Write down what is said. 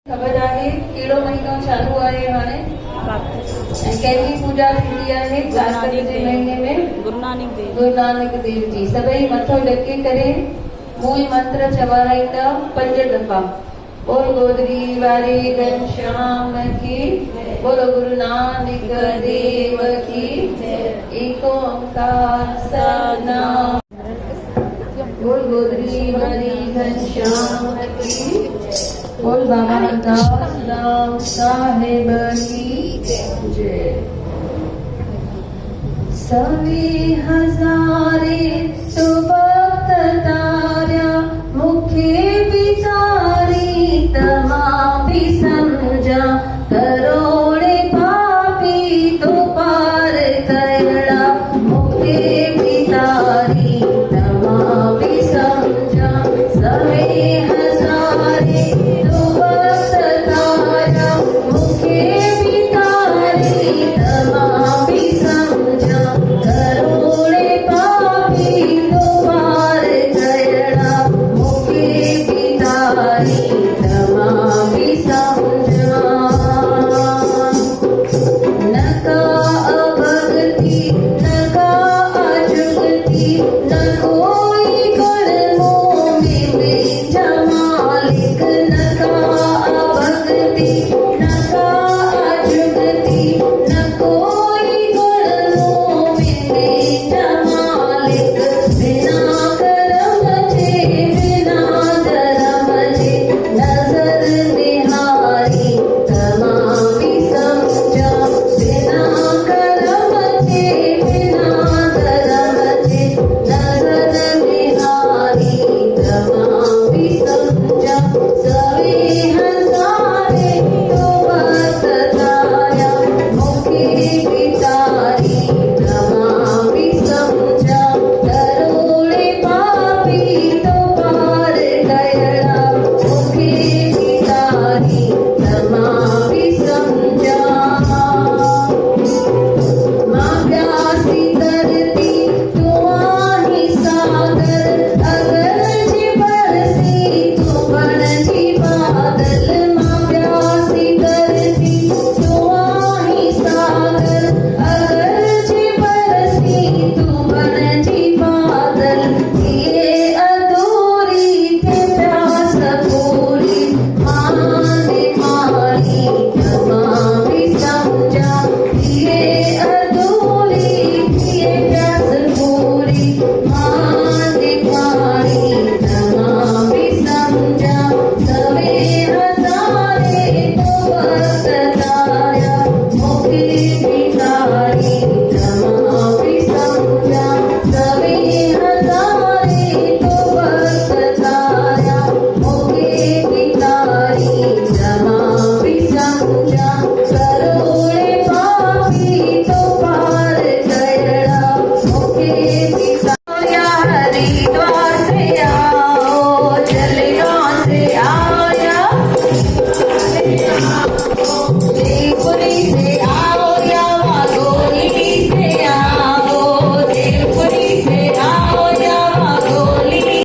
खबर आहे कहिड़ो महीनो चालू आहे हाणे ऐं कंहिंजी पूजा थींदी आहे कार्तिक जे महीने में गुरु नानक देव जी। सभई मथो ढके करे मूल मंत्र चवाराईंदा 5 दफ़ा। बोल गोदरी वारे घनश्याम की, बोलो गुरु नानक देव की, एको ओंकार सतनाम। बोल गोदरी वारे घनश्याम की, बोल बाबा दास साहेब की जय। सभी हजारे तो भक्त तार्या, मुखे बिचारी तमाम भी समझा। करोड़े पापी तो पार कयड़ा, मुखे बिचारी तमाम भी समझा। सभी हजारे तो भक्त तार्या, मुखे बिचारी तमाम भी समझा। करोड़े पापी तो पार कयड़ा, मुखे बिचारी तमाम भी समझा। नका अभक्ति नका अजुगति, न कोई गुण मोह में बेचा मालिक। नका अभक्ति नका अजुगति, न कोई गुण मोह में बेचा मालिक। बिना करम जे बिना धर्म जे, नजर निहारी तमाम भी समझा। बिना करम जे बिना धर्म जे, नजर निहारी तमाम भी समझा। सभी हजारे तो भक्त तार्या, मुखे बिचारी तमाम भी समझा। करोड़े पापी तो पार कयड़ा, मुखे बिचारी तमाम भी समझा। मां प्यासी करती तू आही सागर, अगर जी बरसी तू बनजी बादल। मां प्यासी करती तू आही सागर, अगर जी बरसी तू बनजी बादल। ये अधूरी थे प्यास पूरी, माने मारी तमाम भी समझा। ये अधूरी थी प्यास पूरी, माने मारी तमाम भी समझा। सभी हजारे तो भक्त तार्या, मुखे बिचारी तमाम भी समझा। सभी हजारे तो भक्त तार्या, मुखे बिचारी तमाम भी समझा। करोड़े पापी तो पार कयड़ा, मुखे बिचारी। हरिद्वार से आओ, जलगांव से आया, जयपुर